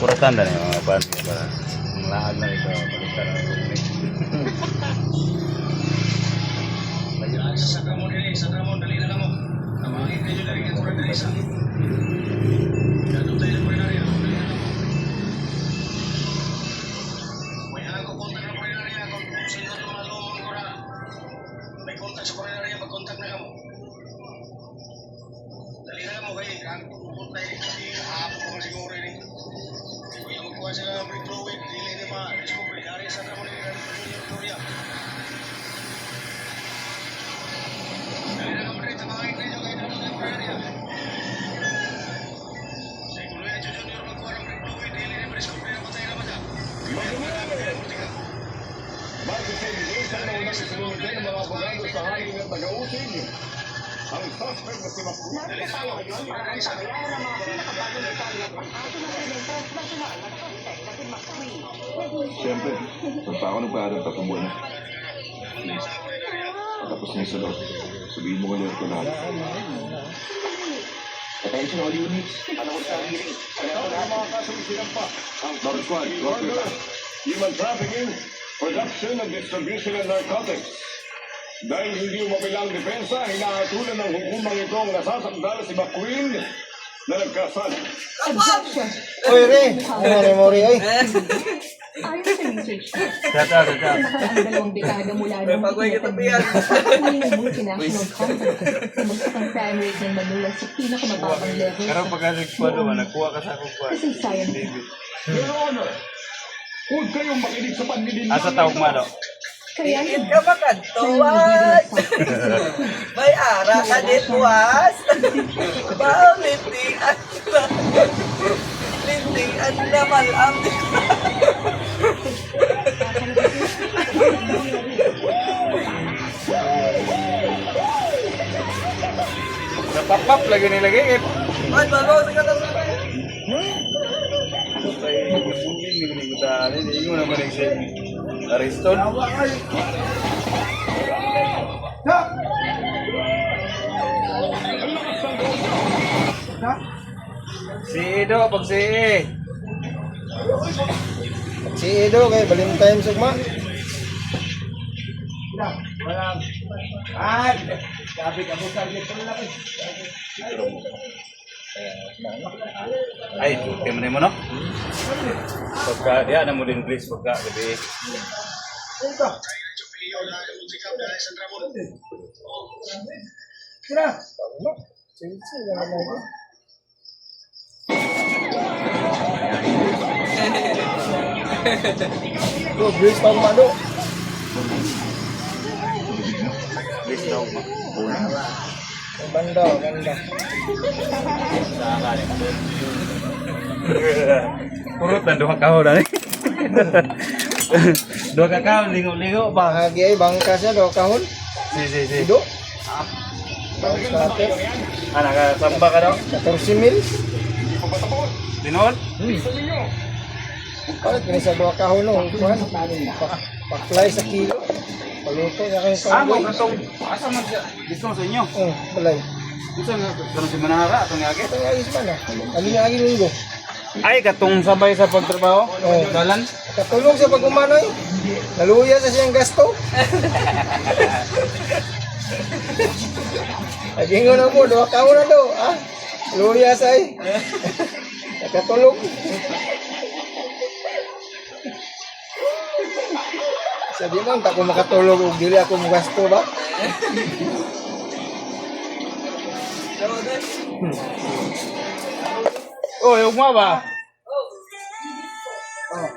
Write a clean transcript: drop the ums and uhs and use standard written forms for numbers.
Puratan na yung mga pan. Para lahat na ito. Palitan ng rumit. Sa Ramon, dali na mo. Namangin kayo dari ka kurang dari sa. Dato tayo na pwede na. May ako kontak na pwede na kung sino tumalong ko na. May kontak sa pwede na mag-kontak na kamo. Dali na mo kayo. Ang pupunta yung hapon ko siguro rin. Kung yung magkuha sila ng fluid, dili na ma-discover. Dari sa Ramon ni Gloria. Bago sa evidensya na unang isinunod ng mga abogado sa hangin at taga-usin, ang suspect na si Maputo. Narito tayo ngayon para ang paglayan ng mga pinakabagong detalye ng kaso ng krimen transnasyonal na suspect na si McQueen. Siyempre, punta ako ng parang 3 buwan na. Tapos na yung salot. Sabihin mo ngayon ko lahat. Attention all units. Ano ko sa hearing? Ano na mga kasong sinampa? Dog squad, human trafficking, production and distribution of narcotics. Dahil hindi umapilang depensa, hinaatulan ng hukumang ito ang nasasakdal si McQueen na nagkasala. Objection! Oy, Re! Ano memory, oy? Ayon sa research, Tata. nakaraan 2 dekada mula nung McQueen ng multinational company na magsakang crime rate ng Manila sa pinakamababang level Pero pagka nagkwado ka, nagkuha ka sa akong kwan. kasaysayan. Your Honor, huwag kayong makinig sa panlilinlang Asa taong mano? Kaya Tingin ka makantuwas. May ara ka din buwas. Bao, lintingan na. Lintingan na malam. Napapap lagi nilagay. Man, malo, sige na sa akin. Hindi mo naman nag-save. Ariston. Si Edo, pag si Si Edo kay Valentine Sugma. ay, kaya mo no? Pagka, yan na mo din please, pagka gabi. Go, Grace pang mano. Please daw, ma. Banda, banda. Purot na, duha kahon na. Duha ka kahon, lingo-lingo ba? Bahagi ay bangka siya do kahon. Si. Ido. Bangka. Ah, nakasamba ka daw? 14 mil. Tinoon? Palit kini sa 2 kahon no. Kuhan. Paklay sa kilo. Paluto na kayong Ah, panggoy. mo katong asa man siya dito sa inyo. Balay. Dito nga karon si Manara atong yagi. Ito nga is man ah. Ano nga agi linggo? Ay katong sabay sa pagtrabaho. Oh. Dalan. Katulong sa pag-umanoy. Naluya sa siyang gasto. Nagingon na mo, 2 kahon na do. Ah? Luya sa ay. Nakatulong. Sabi man, ako makatulog o dili ako magasto ba? Oh, yung mga ba? Oh.